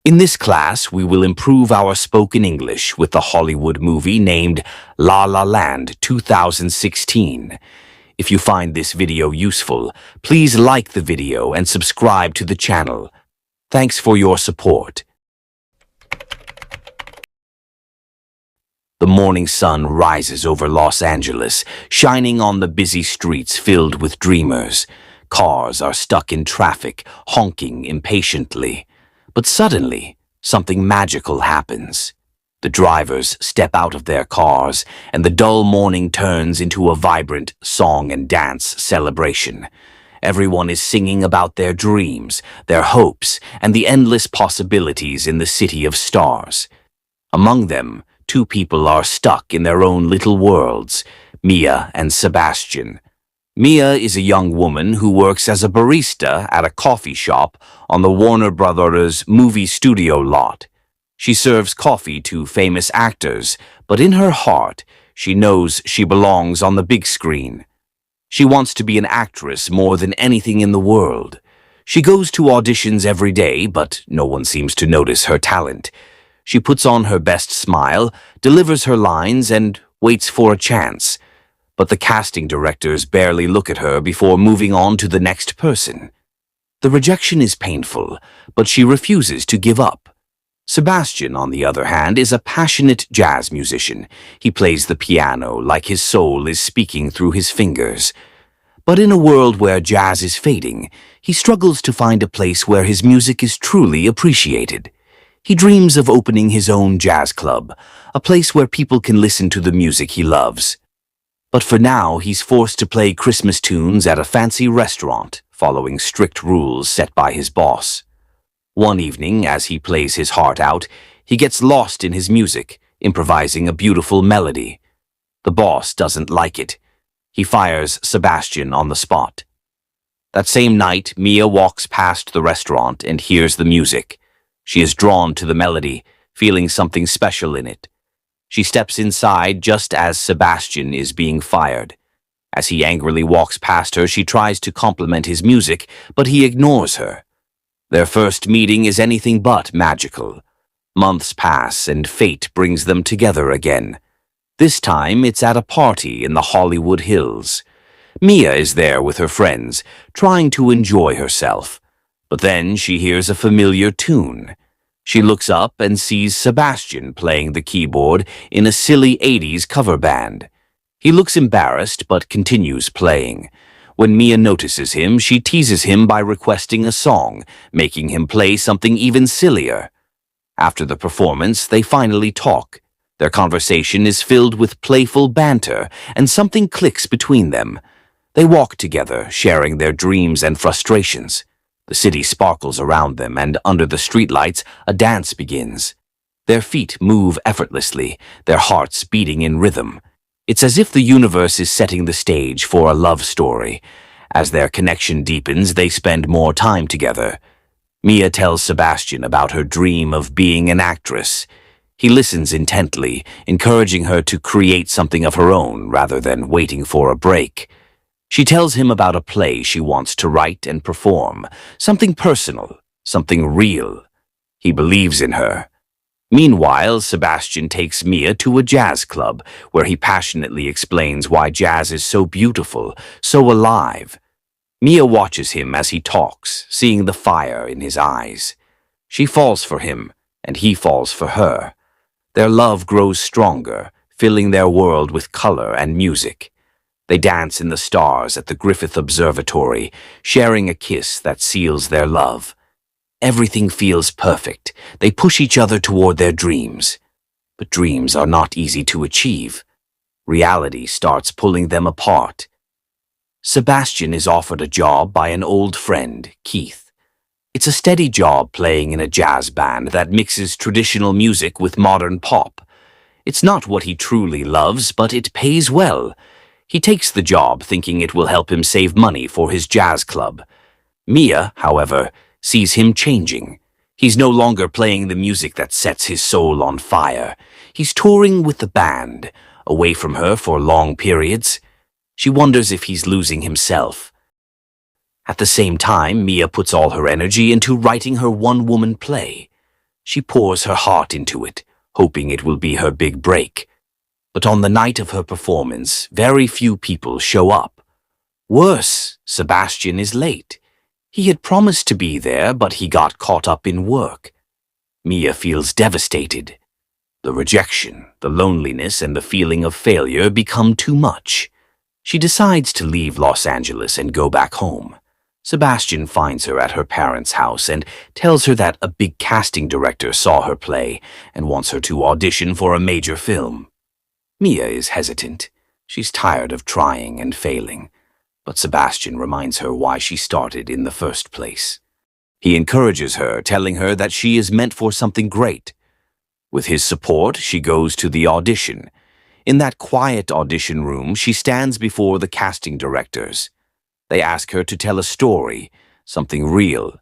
In this class, we will improve our spoken English with the Hollywood movie named La La Land 2016. If you find this video useful, please like the video and subscribe to the channel. Thanks for your support. The morning sun rises over Los Angeles, shining on the busy streets filled with dreamers. Cars are stuck in traffic, honking impatiently. But suddenly, something magical happens. The drivers step out of their cars, and the dull morning turns into a vibrant song and dance celebration. Everyone is singing about their dreams, their hopes, and the endless possibilities in the city of stars. Among them, two people are stuck in their own little worlds, Mia and Sebastian. Mia is a young woman who works as a barista at a coffee shop on the Warner Brothers movie studio lot. She serves coffee to famous actors, but in her heart, she knows she belongs on the big screen. She wants to be an actress more than anything in the world. She goes to auditions every day, but no one seems to notice her talent. She puts on her best smile, delivers her lines, and waits for a chance. But the casting directors barely look at her before moving on to the next person. The rejection is painful, but she refuses to give up. Sebastian, on the other hand, is a passionate jazz musician. He plays the piano like his soul is speaking through his fingers. But in a world where jazz is fading, he struggles to find a place where his music is truly appreciated. He dreams of opening his own jazz club, a place where people can listen to the music he loves. But for now, he's forced to play Christmas tunes at a fancy restaurant, following strict rules set by his boss. One evening, as he plays his heart out, he gets lost in his music, improvising a beautiful melody. The boss doesn't like it. He fires Sebastian on the spot. That same night, Mia walks past the restaurant and hears the music. She is drawn to the melody, feeling something special in it. She steps inside just as Sebastian is being fired. As he angrily walks past her, she tries to compliment his music, but he ignores her. Their first meeting is anything but magical. Months pass and fate brings them together again. This time, it's at a party in the Hollywood Hills. Mia is there with her friends, trying to enjoy herself. But then she hears a familiar tune. She looks up and sees Sebastian playing the keyboard in a silly 80s cover band. He looks embarrassed but continues playing. When Mia notices him, she teases him by requesting a song, making him play something even sillier. After the performance, they finally talk. Their conversation is filled with playful banter, and something clicks between them. They walk together, sharing their dreams and frustrations. The city sparkles around them, and under the streetlights, a dance begins. Their feet move effortlessly, their hearts beating in rhythm. It's as if the universe is setting the stage for a love story. As their connection deepens, they spend more time together. Mia tells Sebastian about her dream of being an actress. He listens intently, encouraging her to create something of her own rather than waiting for a break. She tells him about a play she wants to write and perform, something personal, something real. He believes in her. Meanwhile, Sebastian takes Mia to a jazz club, where he passionately explains why jazz is so beautiful, so alive. Mia watches him as he talks, seeing the fire in his eyes. She falls for him, and he falls for her. Their love grows stronger, filling their world with color and music. They dance in the stars at the Griffith Observatory, sharing a kiss that seals their love. Everything feels perfect. They push each other toward their dreams. But dreams are not easy to achieve. Reality starts pulling them apart. Sebastian is offered a job by an old friend, Keith. It's a steady job playing in a jazz band that mixes traditional music with modern pop. It's not what he truly loves, but it pays well. He takes the job thinking it will help him save money for his jazz club. Mia, however, sees him changing. He's no longer playing the music that sets his soul on fire. He's touring with the band, away from her for long periods. She wonders if he's losing himself. At the same time, Mia puts all her energy into writing her one-woman play. She pours her heart into it, hoping it will be her big break. But on the night of her performance, very few people show up. Worse, Sebastian is late. He had promised to be there, but he got caught up in work. Mia feels devastated. The rejection, the loneliness, and the feeling of failure become too much. She decides to leave Los Angeles and go back home. Sebastian finds her at her parents' house and tells her that a big casting director saw her play and wants her to audition for a major film. Mia is hesitant. She's tired of trying and failing. But Sebastian reminds her why she started in the first place. He encourages her, telling her that she is meant for something great. With his support, she goes to the audition. In that quiet audition room, she stands before the casting directors. They ask her to tell a story, something real.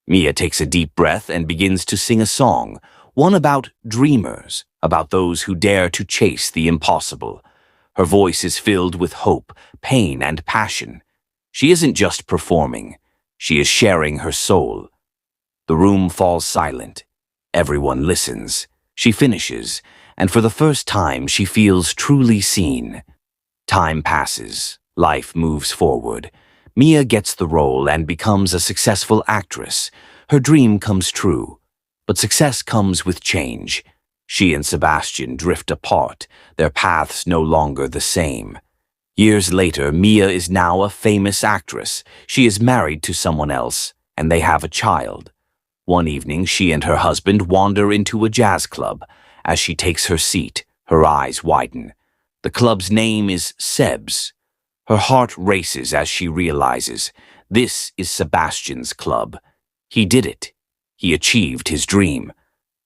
Mia takes a deep breath and begins to sing a song, one about dreamers, about those who dare to chase the impossible. Her voice is filled with hope, pain, and passion. She isn't just performing. She is sharing her soul. The room falls silent. Everyone listens. She finishes, and for the first time she feels truly seen. Time passes. Life moves forward. Mia gets the role and becomes a successful actress. Her dream comes true. But success comes with change. She and Sebastian drift apart, their paths no longer the same. Years later, Mia is now a famous actress. She is married to someone else, and they have a child. One evening, she and her husband wander into a jazz club. As she takes her seat, her eyes widen. The club's name is Seb's. Her heart races as she realizes this is Sebastian's club. He did it. He achieved his dream.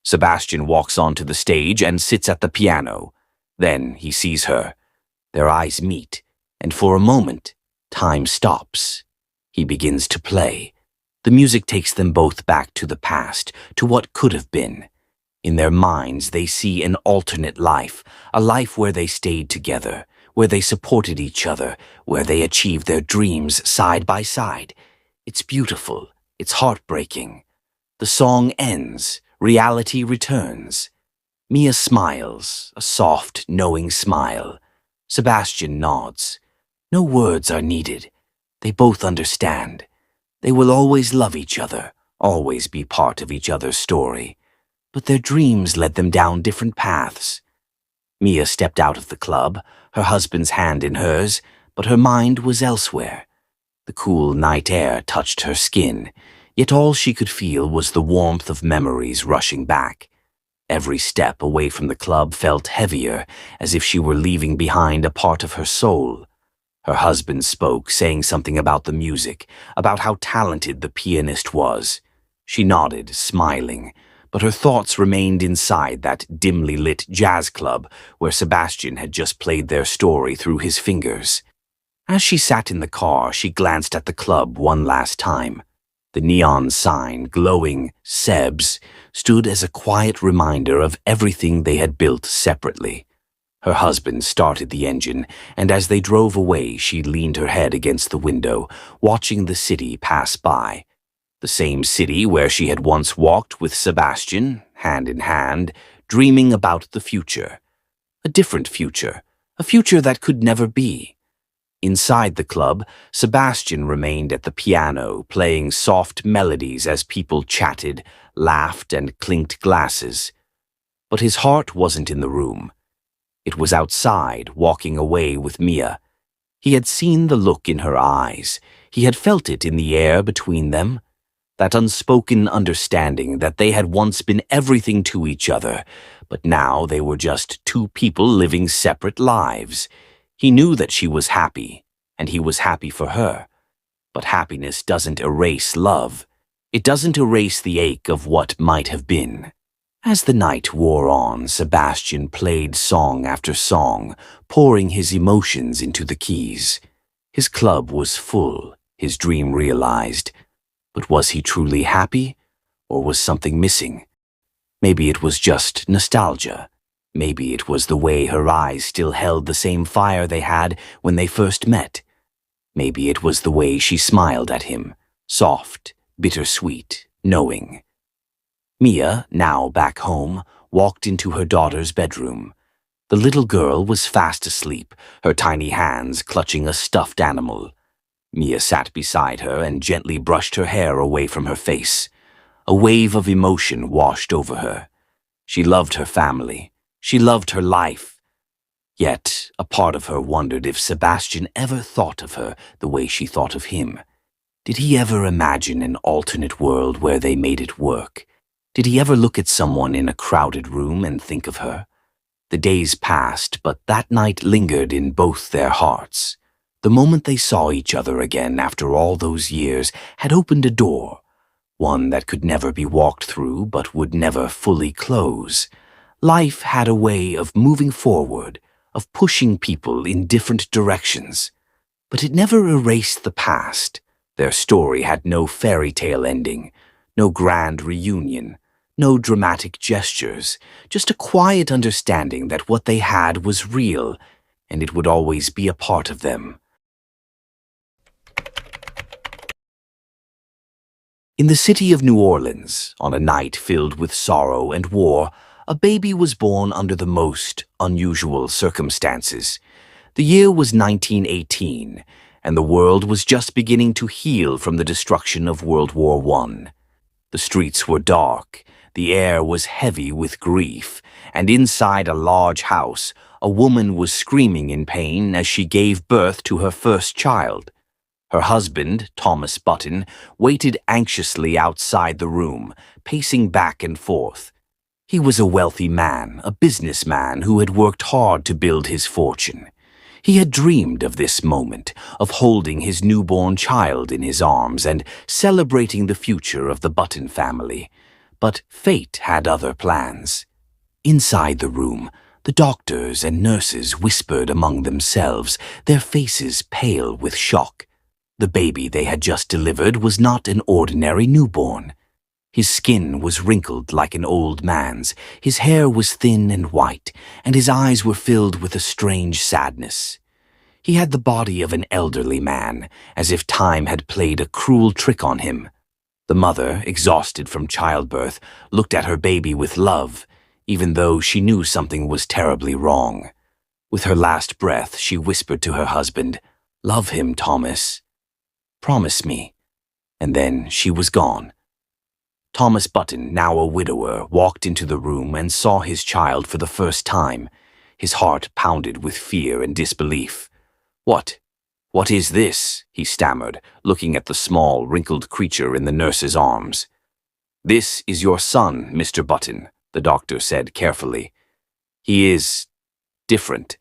Sebastian walks onto the stage and sits at the piano. Then he sees her. Their eyes meet, and for a moment, time stops. He begins to play. The music takes them both back to the past, to what could have been. In their minds, they see an alternate life, a life where they stayed together, where they supported each other, where they achieved their dreams side by side. It's beautiful. It's heartbreaking. The song ends. Reality returns. Mia smiles, a soft, knowing smile. Sebastian nods. No words are needed. They both understand. They will always love each other, always be part of each other's story. But their dreams led them down different paths. Mia stepped out of the club, her husband's hand in hers, but her mind was elsewhere. The cool night air touched her skin, yet all she could feel was the warmth of memories rushing back. Every step away from the club felt heavier, as if she were leaving behind a part of her soul. Her husband spoke, saying something about the music, about how talented the pianist was. She nodded, smiling, but her thoughts remained inside that dimly lit jazz club where Sebastian had just played their story through his fingers. As she sat in the car, she glanced at the club one last time. The neon sign, glowing Seb's, stood as a quiet reminder of everything they had built separately. Her husband started the engine, and as they drove away, she leaned her head against the window, watching the city pass by. The same city where she had once walked with Sebastian, hand in hand, dreaming about the future. A different future, a future that could never be. Inside the club, Sebastian remained at the piano, playing soft melodies as people chatted, laughed, and clinked glasses. But his heart wasn't in the room. It was outside, walking away with Mia. He had seen the look in her eyes. He had felt it in the air between them. That unspoken understanding that they had once been everything to each other, but now they were just two people living separate lives. He knew that she was happy, and he was happy for her. But happiness doesn't erase love. It doesn't erase the ache of what might have been. As the night wore on, Sebastian played song after song, pouring his emotions into the keys. His club was full, his dream realized. But was he truly happy, or was something missing? Maybe it was just nostalgia. Maybe it was the way her eyes still held the same fire they had when they first met. Maybe it was the way she smiled at him, soft, bittersweet, knowing. Mia, now back home, walked into her daughter's bedroom. The little girl was fast asleep, her tiny hands clutching a stuffed animal. Mia sat beside her and gently brushed her hair away from her face. A wave of emotion washed over her. She loved her family. She loved her life. Yet, a part of her wondered if Sebastian ever thought of her the way she thought of him. Did he ever imagine an alternate world where they made it work? Did he ever look at someone in a crowded room and think of her? The days passed, but that night lingered in both their hearts. The moment they saw each other again after all those years had opened a door, one that could never be walked through but would never fully close. Life had a way of moving forward, of pushing people in different directions. But it never erased the past. Their story had no fairy tale ending, no grand reunion, no dramatic gestures, just a quiet understanding that what they had was real, and it would always be a part of them. In the city of New Orleans, on a night filled with sorrow and war, a baby was born under the most unusual circumstances. The year was 1918, and the world was just beginning to heal from the destruction of World War I. The streets were dark, the air was heavy with grief, and inside a large house, a woman was screaming in pain as she gave birth to her first child. Her husband, Thomas Button, waited anxiously outside the room, pacing back and forth. He was a wealthy man, a businessman who had worked hard to build his fortune. He had dreamed of this moment, of holding his newborn child in his arms and celebrating the future of the Button family. But fate had other plans. Inside the room, the doctors and nurses whispered among themselves, their faces pale with shock. The baby they had just delivered was not an ordinary newborn. His skin was wrinkled like an old man's, his hair was thin and white, and his eyes were filled with a strange sadness. He had the body of an elderly man, as if time had played a cruel trick on him. The mother, exhausted from childbirth, looked at her baby with love, even though she knew something was terribly wrong. With her last breath, she whispered to her husband, "Love him, Thomas. Promise me." And then she was gone. Thomas Button, now a widower, walked into the room and saw his child for the first time. His heart pounded with fear and disbelief. What is this?" he stammered, looking at the small, wrinkled creature in the nurse's arms. "This is your son, Mr. Button," the doctor said carefully. "He is different."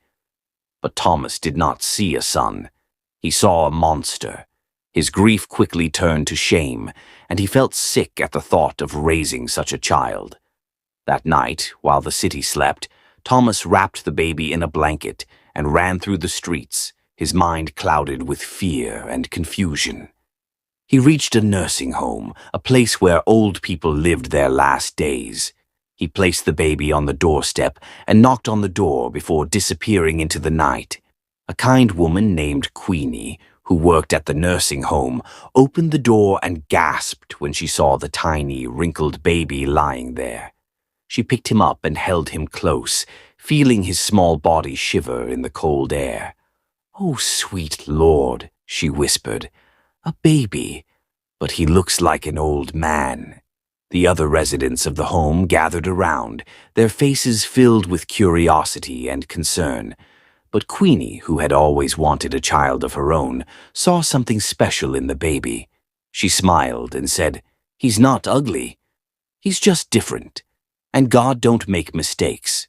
But Thomas did not see a son. He saw a monster. His grief quickly turned to shame, and he felt sick at the thought of raising such a child. That night, while the city slept, Thomas wrapped the baby in a blanket and ran through the streets, his mind clouded with fear and confusion. He reached a nursing home, a place where old people lived their last days. He placed the baby on the doorstep and knocked on the door before disappearing into the night. A kind woman named Queenie, who worked at the nursing home, opened the door and gasped when she saw the tiny, wrinkled baby lying there. She picked him up and held him close, feeling his small body shiver in the cold air. "Oh, sweet Lord," she whispered, "a baby, but he looks like an old man." The other residents of the home gathered around, their faces filled with curiosity and concern. But Queenie, who had always wanted a child of her own, saw something special in the baby. She smiled and said, "He's not ugly. He's just different. And God don't make mistakes."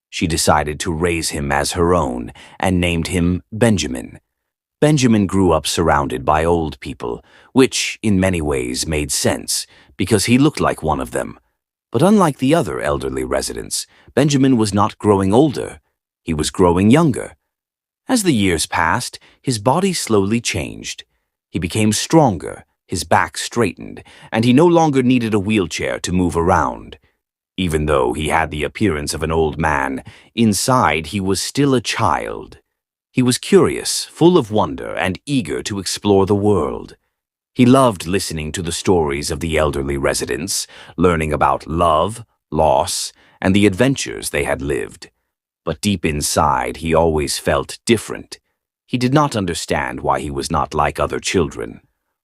She decided to raise him as her own and named him Benjamin. Benjamin grew up surrounded by old people, which in many ways made sense because he looked like one of them. But unlike the other elderly residents, Benjamin was not growing older. He was growing younger. As the years passed, his body slowly changed. He became stronger, his back straightened, and he no longer needed a wheelchair to move around. Even though he had the appearance of an old man, inside he was still a child. He was curious, full of wonder, and eager to explore the world. He loved listening to the stories of the elderly residents, learning about love, loss, and the adventures they had lived. But deep inside, he always felt different. He did not understand why he was not like other children.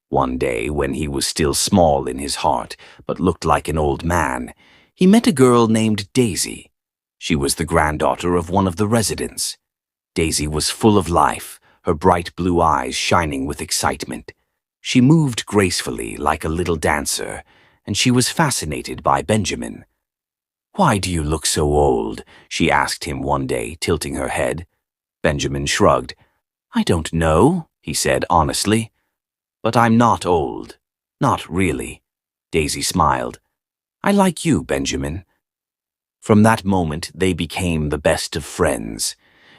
One day, when he was still small in his heart, but looked like an old man, he met a girl named Daisy. She was the granddaughter of one of the residents. Daisy was full of life, her bright blue eyes shining with excitement. She moved gracefully like a little dancer, and she was fascinated by Benjamin. "Why do you look so old?" she asked him one day, tilting her head. Benjamin shrugged. "I don't know," he said honestly. "But I'm not old. Not really." Daisy smiled. "I like you, Benjamin." From that moment, they became the best of friends.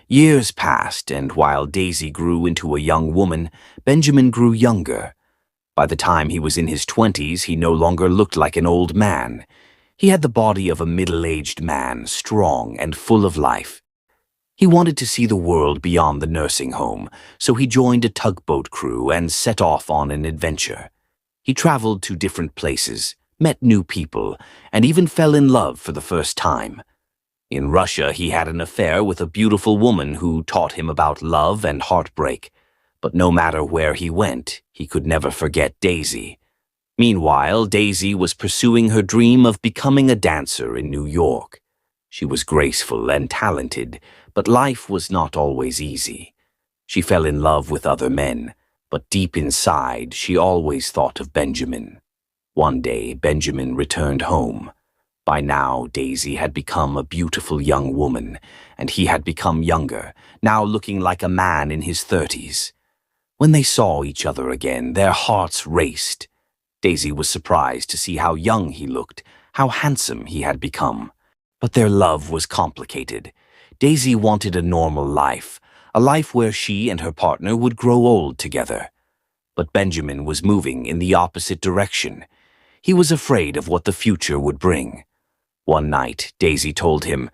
Years passed, and while Daisy grew into a young woman, Benjamin grew younger. By the time he was in his 20s, he no longer looked like an old man. He had the body of a middle-aged man, strong and full of life. He wanted to see the world beyond the nursing home, so he joined a tugboat crew and set off on an adventure. He traveled to different places, met new people, and even fell in love for the first time. In Russia, he had an affair with a beautiful woman who taught him about love and heartbreak. But no matter where he went, he could never forget Daisy. Meanwhile, Daisy was pursuing her dream of becoming a dancer in New York. She was graceful and talented, but life was not always easy. She fell in love with other men, but deep inside, she always thought of Benjamin. One day, Benjamin returned home. By now, Daisy had become a beautiful young woman, and he had become younger, now looking like a man in his 30s. When they saw each other again, their hearts raced. Daisy was surprised to see how young he looked, how handsome he had become. But their love was complicated. Daisy wanted a normal life, a life where she and her partner would grow old together. But Benjamin was moving in the opposite direction. He was afraid of what the future would bring. One night, Daisy told him,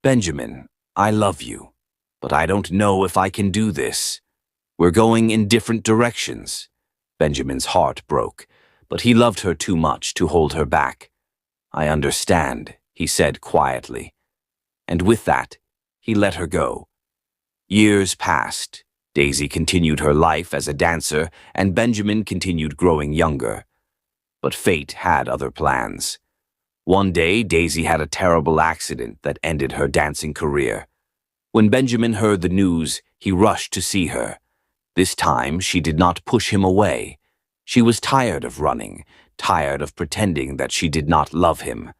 "Benjamin, I love you, but I don't know if I can do this. We're going in different directions." Benjamin's heart broke, but he loved her too much to hold her back. "I understand," he said quietly. And with that, he let her go. Years passed. Daisy continued her life as a dancer, and Benjamin continued growing younger. But fate had other plans. One day, Daisy had a terrible accident that ended her dancing career. When Benjamin heard the news, he rushed to see her. This time, she did not push him away. She was tired of running, tired of pretending that she did not love him.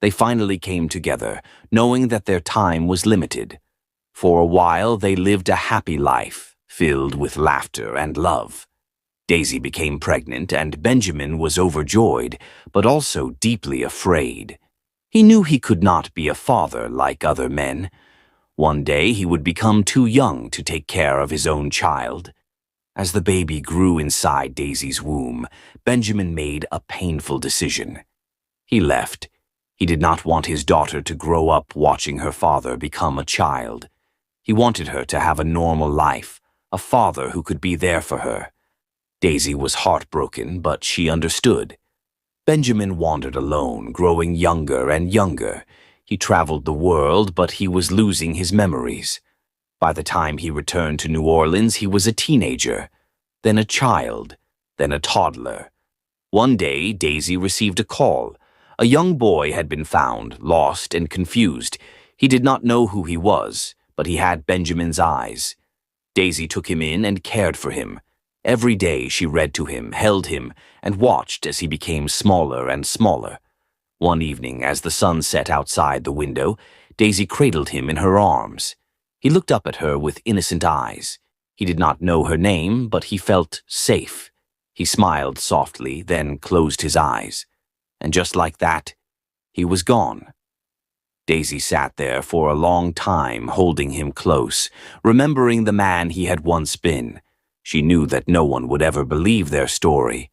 They finally came together, knowing that their time was limited. For a while, they lived a happy life, filled with laughter and love. Daisy became pregnant, and Benjamin was overjoyed, but also deeply afraid. He knew he could not be a father like other men. One day he would become too young to take care of his own child. As the baby grew inside Daisy's womb, Benjamin made a painful decision. He left. He did not want his daughter to grow up watching her father become a child. He wanted her to have a normal life, a father who could be there for her. Daisy was heartbroken, but she understood. Benjamin wandered alone, growing younger and younger. He traveled the world, but he was losing his memories. By the time he returned to New Orleans, he was a teenager, then a child, then a toddler. One day, Daisy received a call. A young boy had been found, lost and confused. He did not know who he was, but he had Benjamin's eyes. Daisy took him in and cared for him. Every day she read to him, held him, and watched as he became smaller and smaller. One evening, as the sun set outside the window, Daisy cradled him in her arms. He looked up at her with innocent eyes. He did not know her name, but he felt safe. He smiled softly, then closed his eyes. And just like that, he was gone. Daisy sat there for a long time, holding him close, remembering the man he had once been. She knew that no one would ever believe their story.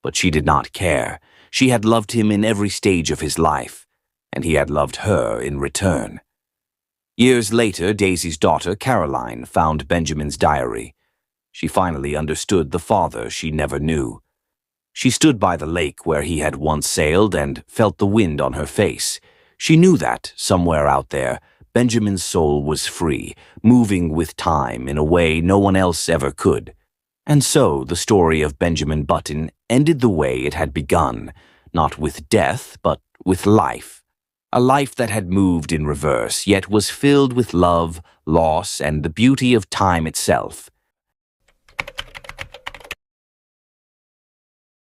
But she did not care. She had loved him in every stage of his life, and he had loved her in return. Years later, Daisy's daughter, Caroline, found Benjamin's diary. She finally understood the father she never knew. She stood by the lake where he had once sailed and felt the wind on her face. She knew that, somewhere out there, Benjamin's soul was free, moving with time in a way no one else ever could. And so the story of Benjamin Button ended the way it had begun, not with death, but with life. A life that had moved in reverse, yet was filled with love, loss, and the beauty of time itself.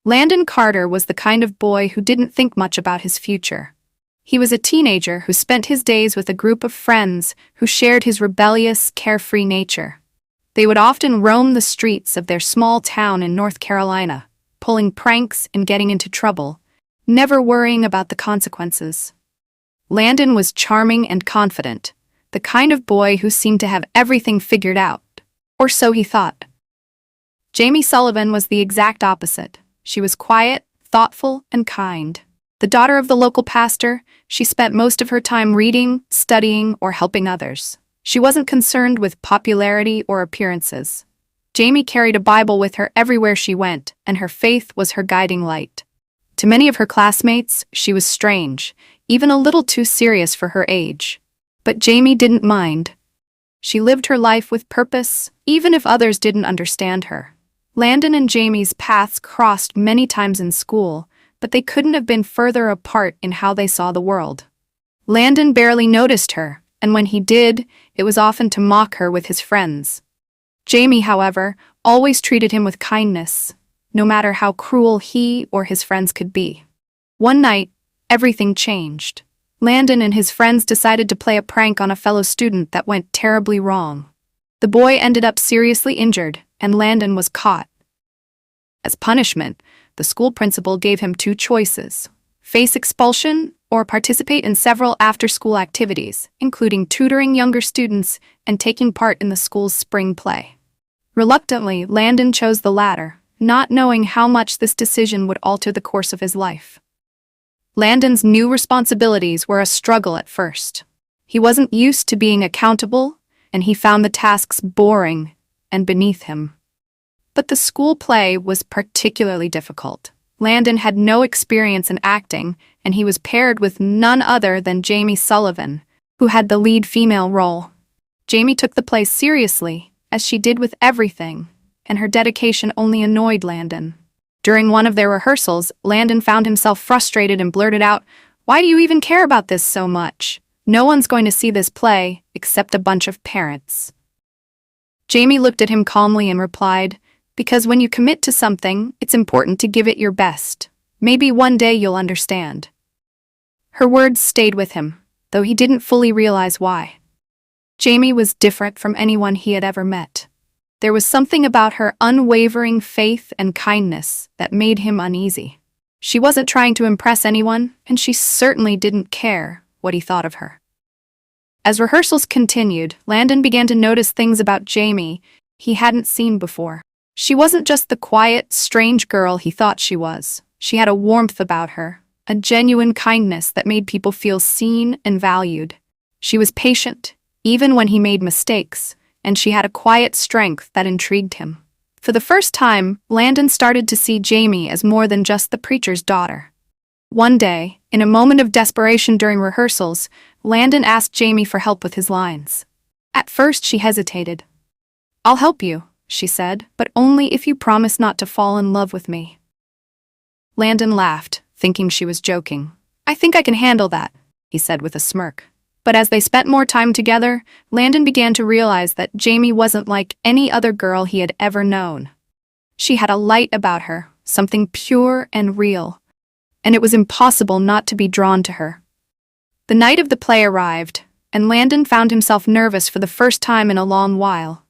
Landon Carter was the kind of boy who didn't think much about his future. He was a teenager who spent his days with a group of friends who shared his rebellious, carefree nature. They would often roam the streets of their small town in North Carolina, pulling pranks and getting into trouble, never worrying about the consequences. Landon was charming and confident, the kind of boy who seemed to have everything figured out, or so he thought. Jamie Sullivan was the exact opposite. She was quiet, thoughtful, and kind. The daughter of the local pastor, she spent most of her time reading, studying, or helping others. She wasn't concerned with popularity or appearances. Jamie carried a Bible with her everywhere she went, and her faith was her guiding light. To many of her classmates, she was strange, even a little too serious for her age. But Jamie didn't mind. She lived her life with purpose, even if others didn't understand her. Landon and Jamie's paths crossed many times in school, but they couldn't have been further apart in how they saw the world. Landon barely noticed her, and when he did, it was often to mock her with his friends. Jamie, however, always treated him with kindness, no matter how cruel he or his friends could be. One night, everything changed. Landon and his friends decided to play a prank on a fellow student that went terribly wrong. The boy ended up seriously injured, and Landon was caught. As punishment, the school principal gave him two choices: face expulsion or participate in several after-school activities, including tutoring younger students and taking part in the school's spring play. Reluctantly, Landon chose the latter, not knowing how much this decision would alter the course of his life. Landon's new responsibilities were a struggle at first. He wasn't used to being accountable, and he found the tasks boring and beneath him. But the school play was particularly difficult. Landon had no experience in acting, and he was paired with none other than Jamie Sullivan, who had the lead female role. Jamie took the play seriously, as she did with everything, and her dedication only annoyed Landon. During one of their rehearsals, Landon found himself frustrated and blurted out, "Why do you even care about this so much? No one's going to see this play, except a bunch of parents." Jamie looked at him calmly and replied, "Because when you commit to something, it's important to give it your best. Maybe one day you'll understand." Her words stayed with him, though he didn't fully realize why. Jamie was different from anyone he had ever met. There was something about her unwavering faith and kindness that made him uneasy. She wasn't trying to impress anyone, and she certainly didn't care what he thought of her. As rehearsals continued, Landon began to notice things about Jamie he hadn't seen before. She wasn't just the quiet, strange girl he thought she was. She had a warmth about her, a genuine kindness that made people feel seen and valued. She was patient, even when he made mistakes, and she had a quiet strength that intrigued him. For the first time, Landon started to see Jamie as more than just the preacher's daughter. One day, in a moment of desperation during rehearsals, Landon asked Jamie for help with his lines. At first, she hesitated. "I'll help you," she said, "but only if you promise not to fall in love with me." Landon laughed, thinking she was joking. "I think I can handle that," he said with a smirk. But as they spent more time together, Landon began to realize that Jamie wasn't like any other girl he had ever known. She had a light about her, something pure and real, and it was impossible not to be drawn to her. The night of the play arrived, and Landon found himself nervous for the first time in a long while.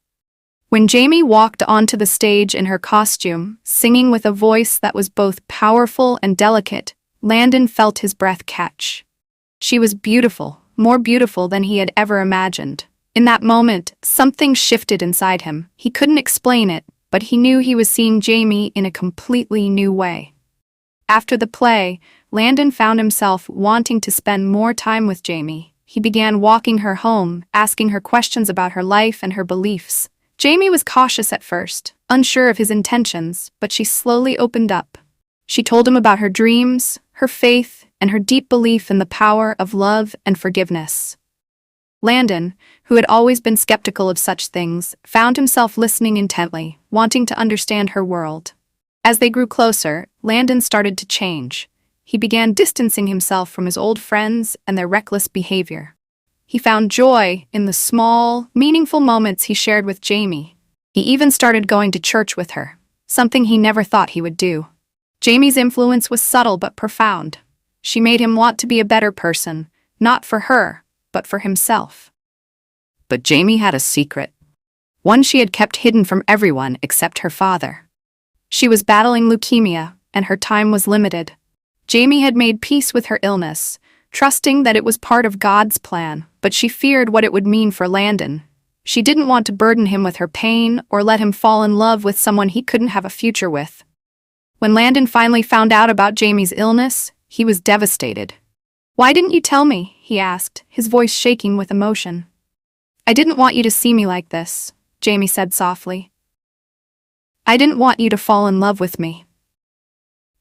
When Jamie walked onto the stage in her costume, singing with a voice that was both powerful and delicate, Landon felt his breath catch. She was beautiful, more beautiful than he had ever imagined. In that moment, something shifted inside him. He couldn't explain it, but he knew he was seeing Jamie in a completely new way. After the play, Landon found himself wanting to spend more time with Jamie. He began walking her home, asking her questions about her life and her beliefs. Jamie was cautious at first, unsure of his intentions, but she slowly opened up. She told him about her dreams, her faith, and her deep belief in the power of love and forgiveness. Landon, who had always been skeptical of such things, found himself listening intently, wanting to understand her world. As they grew closer, Landon started to change. He began distancing himself from his old friends and their reckless behavior. He found joy in the small, meaningful moments he shared with Jamie. He even started going to church with her, something he never thought he would do. Jamie's influence was subtle but profound. She made him want to be a better person, not for her, but for himself. But Jamie had a secret, one she had kept hidden from everyone except her father. She was battling leukemia, and her time was limited. Jamie had made peace with her illness, trusting that it was part of God's plan, but she feared what it would mean for Landon. She didn't want to burden him with her pain or let him fall in love with someone he couldn't have a future with. When Landon finally found out about Jamie's illness, he was devastated. "Why didn't you tell me?" he asked, his voice shaking with emotion. "I didn't want you to see me like this," Jamie said softly. "I didn't want you to fall in love with me."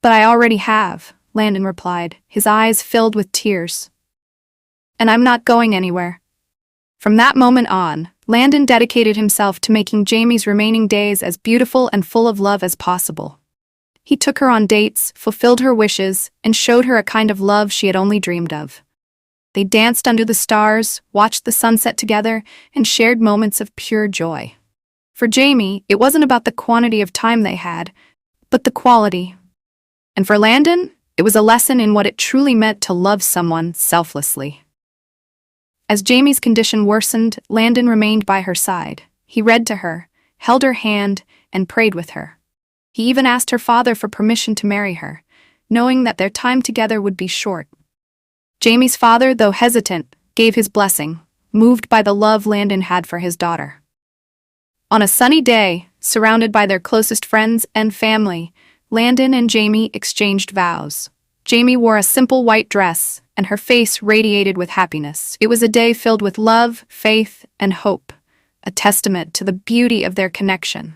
"But I already have," Landon replied, his eyes filled with tears. "And I'm not going anywhere." From that moment on, Landon dedicated himself to making Jamie's remaining days as beautiful and full of love as possible. He took her on dates, fulfilled her wishes, and showed her a kind of love she had only dreamed of. They danced under the stars, watched the sunset together, and shared moments of pure joy. For Jamie, it wasn't about the quantity of time they had, but the quality. And for Landon, it was a lesson in what it truly meant to love someone selflessly. As Jamie's condition worsened, Landon remained by her side. He read to her, held her hand, and prayed with her. He even asked her father for permission to marry her, knowing that their time together would be short. Jamie's father, though hesitant, gave his blessing, moved by the love Landon had for his daughter. On a sunny day, surrounded by their closest friends and family, Landon and Jamie exchanged vows. Jamie wore a simple white dress, and her face radiated with happiness. It was a day filled with love, faith, and hope, a testament to the beauty of their connection.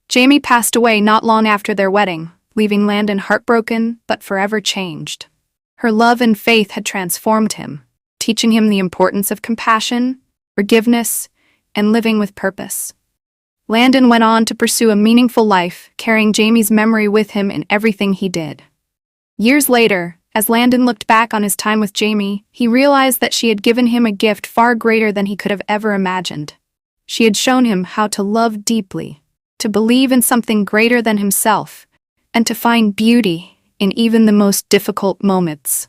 Jamie passed away not long after their wedding, leaving Landon heartbroken but forever changed. Her love and faith had transformed him, teaching him the importance of compassion, forgiveness, and living with purpose. Landon went on to pursue a meaningful life, carrying Jamie's memory with him in everything he did. Years later, as Landon looked back on his time with Jamie, he realized that she had given him a gift far greater than he could have ever imagined. She had shown him how to love deeply, to believe in something greater than himself, and to find beauty in even the most difficult moments.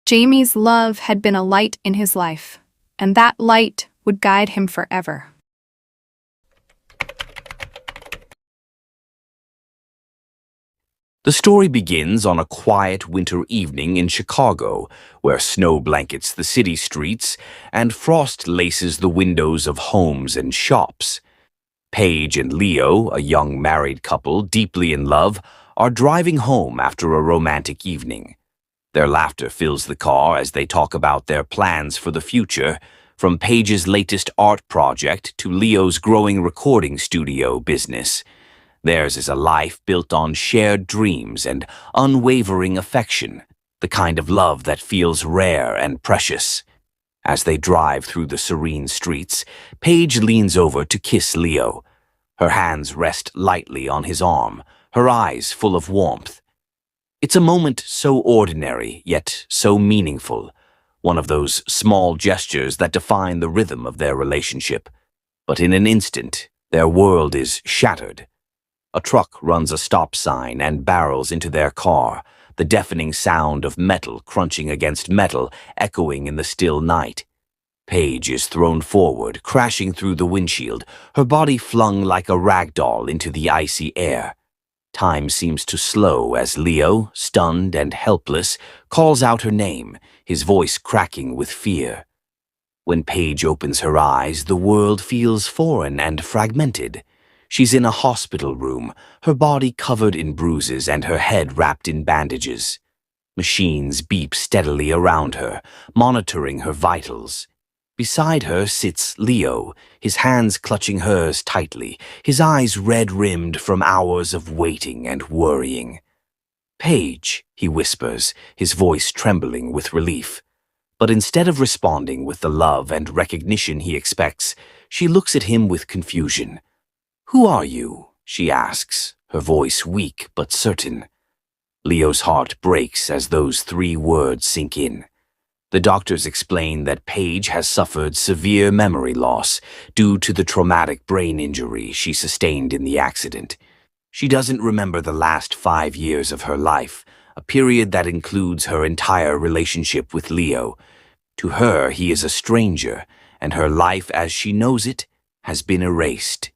Jamie's love had been a light in his life, and that light would guide him forever. The story begins on a quiet winter evening in Chicago, where snow blankets the city streets and frost laces the windows of homes and shops. Paige and Leo, a young married couple deeply in love, are driving home after a romantic evening. Their laughter fills the car as they talk about their plans for the future, from Paige's latest art project to Leo's growing recording studio business. Theirs is a life built on shared dreams and unwavering affection, the kind of love that feels rare and precious. As they drive through the serene streets, Paige leans over to kiss Leo. Her hands rest lightly on his arm, her eyes full of warmth. It's a moment so ordinary, yet so meaningful, one of those small gestures that define the rhythm of their relationship. But in an instant, their world is shattered. A truck runs a stop sign and barrels into their car, the deafening sound of metal crunching against metal echoing in the still night. Paige is thrown forward, crashing through the windshield, her body flung like a rag doll into the icy air. Time seems to slow as Leo, stunned and helpless, calls out her name, his voice cracking with fear. When Paige opens her eyes, the world feels foreign and fragmented. She's in a hospital room, her body covered in bruises and her head wrapped in bandages. Machines beep steadily around her, monitoring her vitals. Beside her sits Leo, his hands clutching hers tightly, his eyes red-rimmed from hours of waiting and worrying. "Paige," he whispers, his voice trembling with relief. But instead of responding with the love and recognition he expects, she looks at him with confusion. "Who are you?" she asks, her voice weak but certain. Leo's heart breaks as those 3 words sink in. The doctors explain that Paige has suffered severe memory loss due to the traumatic brain injury she sustained in the accident. She doesn't remember the last 5 years of her life, a period that includes her entire relationship with Leo. To her, he is a stranger, and her life as she knows it has been erased.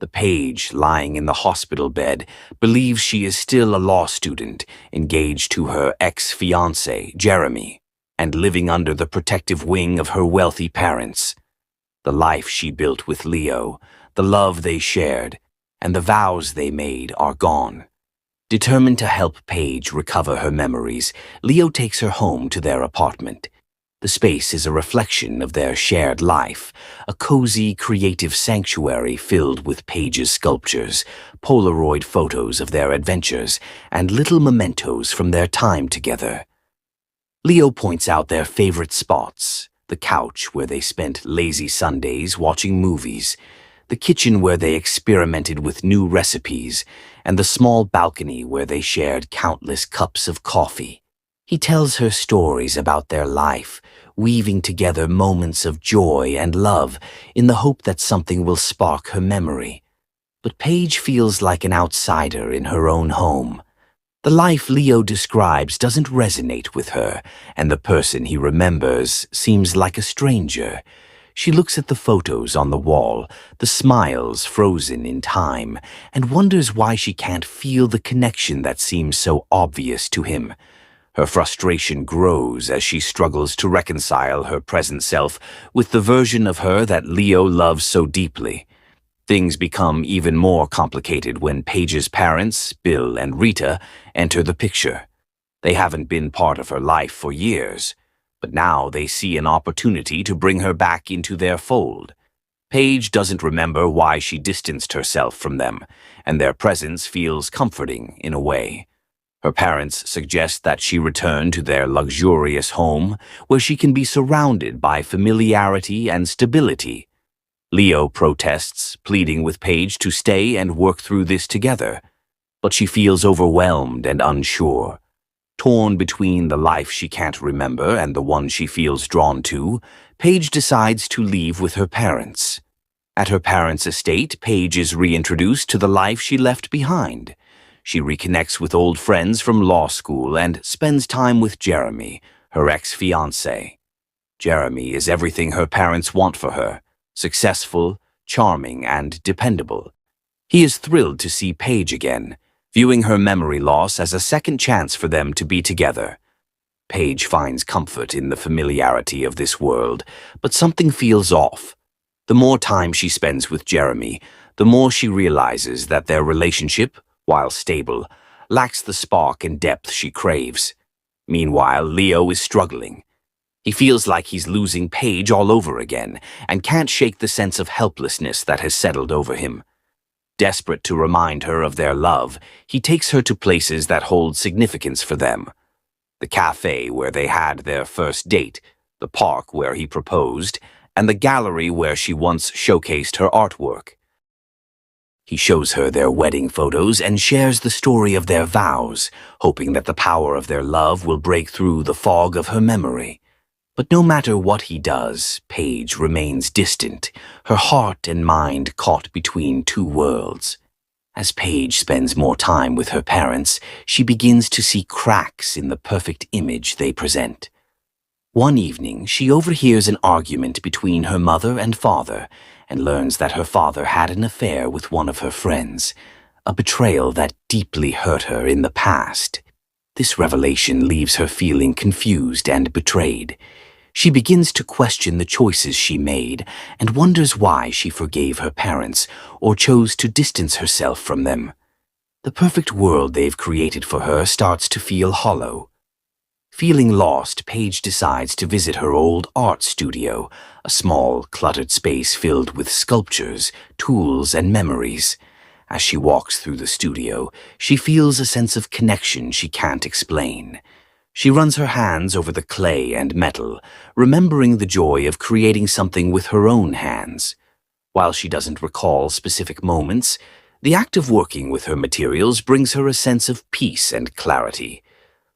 The Paige, lying in the hospital bed, believes she is still a law student, engaged to her ex-fiancé, Jeremy, and living under the protective wing of her wealthy parents. The life she built with Leo, the love they shared, and the vows they made are gone. Determined to help Paige recover her memories, Leo takes her home to their apartment. The space is a reflection of their shared life, a cozy, creative sanctuary filled with Paige's sculptures, Polaroid photos of their adventures, and little mementos from their time together. Leo points out their favorite spots: the couch where they spent lazy Sundays watching movies, the kitchen where they experimented with new recipes, and the small balcony where they shared countless cups of coffee. He tells her stories about their life, weaving together moments of joy and love in the hope that something will spark her memory. But Paige feels like an outsider in her own home. The life Leo describes doesn't resonate with her, and the person he remembers seems like a stranger. She looks at the photos on the wall, the smiles frozen in time, and wonders why she can't feel the connection that seems so obvious to him. Her frustration grows as she struggles to reconcile her present self with the version of her that Leo loves so deeply. Things become even more complicated when Paige's parents, Bill and Rita, enter the picture. They haven't been part of her life for years, but now they see an opportunity to bring her back into their fold. Paige doesn't remember why she distanced herself from them, and their presence feels comforting in a way. Her parents suggest that she return to their luxurious home, where she can be surrounded by familiarity and stability. Leo protests, pleading with Paige to stay and work through this together, but she feels overwhelmed and unsure. Torn between the life she can't remember and the one she feels drawn to, Paige decides to leave with her parents. At her parents' estate, Paige is reintroduced to the life she left behind. She reconnects with old friends from law school and spends time with Jeremy, her ex-fiancé. Jeremy is everything her parents want for her: successful, charming, and dependable. He is thrilled to see Paige again, viewing her memory loss as a second chance for them to be together. Paige finds comfort in the familiarity of this world, but something feels off. The more time she spends with Jeremy, the more she realizes that their relationship, while stable, lacks the spark and depth she craves. Meanwhile, Leo is struggling. He feels like he's losing Paige all over again and can't shake the sense of helplessness that has settled over him. Desperate to remind her of their love, he takes her to places that hold significance for them: the cafe where they had their first date, the park where he proposed, and the gallery where she once showcased her artwork. He shows her their wedding photos and shares the story of their vows, hoping that the power of their love will break through the fog of her memory. But no matter what he does, Paige remains distant, her heart and mind caught between two worlds. As Paige spends more time with her parents, she begins to see cracks in the perfect image they present. One evening, she overhears an argument between her mother and father and learns that her father had an affair with one of her friends, a betrayal that deeply hurt her in the past. This revelation leaves her feeling confused and betrayed. She begins to question the choices she made and wonders why she forgave her parents or chose to distance herself from them. The perfect world they've created for her starts to feel hollow. Feeling lost, Paige decides to visit her old art studio, a small, cluttered space filled with sculptures, tools, and memories. As she walks through the studio, she feels a sense of connection she can't explain. She runs her hands over the clay and metal, remembering the joy of creating something with her own hands. While she doesn't recall specific moments, the act of working with her materials brings her a sense of peace and clarity.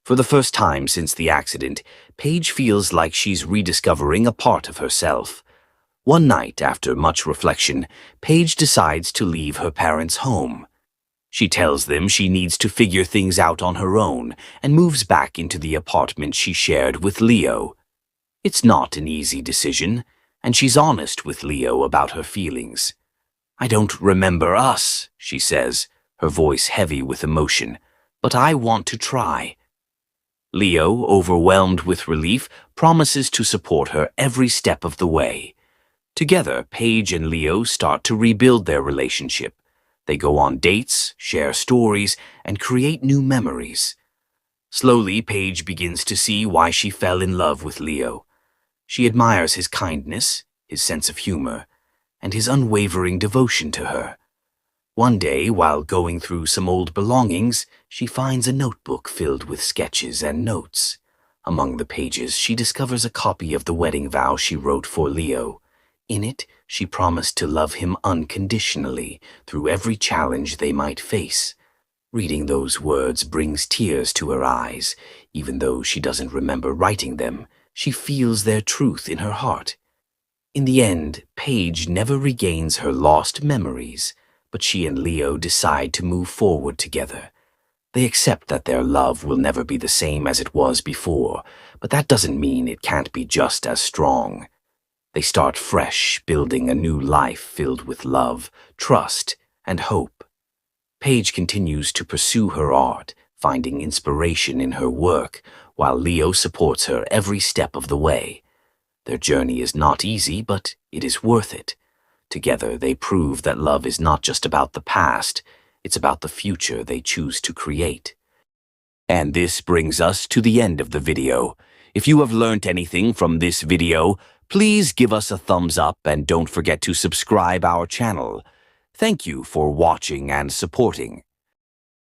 For the first time since the accident, Paige feels like she's rediscovering a part of herself. One night, after much reflection, Paige decides to leave her parents' home. She tells them she needs to figure things out on her own and moves back into the apartment she shared with Leo. It's not an easy decision, and she's honest with Leo about her feelings. "I don't remember us," she says, her voice heavy with emotion, "but I want to try." Leo, overwhelmed with relief, promises to support her every step of the way. Together, Paige and Leo start to rebuild their relationship. They go on dates, share stories, and create new memories. Slowly, Paige begins to see why she fell in love with Leo. She admires his kindness, his sense of humor, and his unwavering devotion to her. One day, while going through some old belongings, she finds a notebook filled with sketches and notes. Among the pages, she discovers a copy of the wedding vow she wrote for Leo. In it, she promised to love him unconditionally through every challenge they might face. Reading those words brings tears to her eyes. Even though she doesn't remember writing them, she feels their truth in her heart. In the end, Paige never regains her lost memories, but she and Leo decide to move forward together. They accept that their love will never be the same as it was before, but that doesn't mean it can't be just as strong. They start fresh, building a new life filled with love, trust, and hope. Paige continues to pursue her art, finding inspiration in her work, while Leo supports her every step of the way. Their journey is not easy, but it is worth it. Together, they prove that love is not just about the past, it's about the future they choose to create. And this brings us to the end of the video. If you have learned anything from this video, please give us a thumbs up and don't forget to subscribe our channel. Thank you for watching and supporting.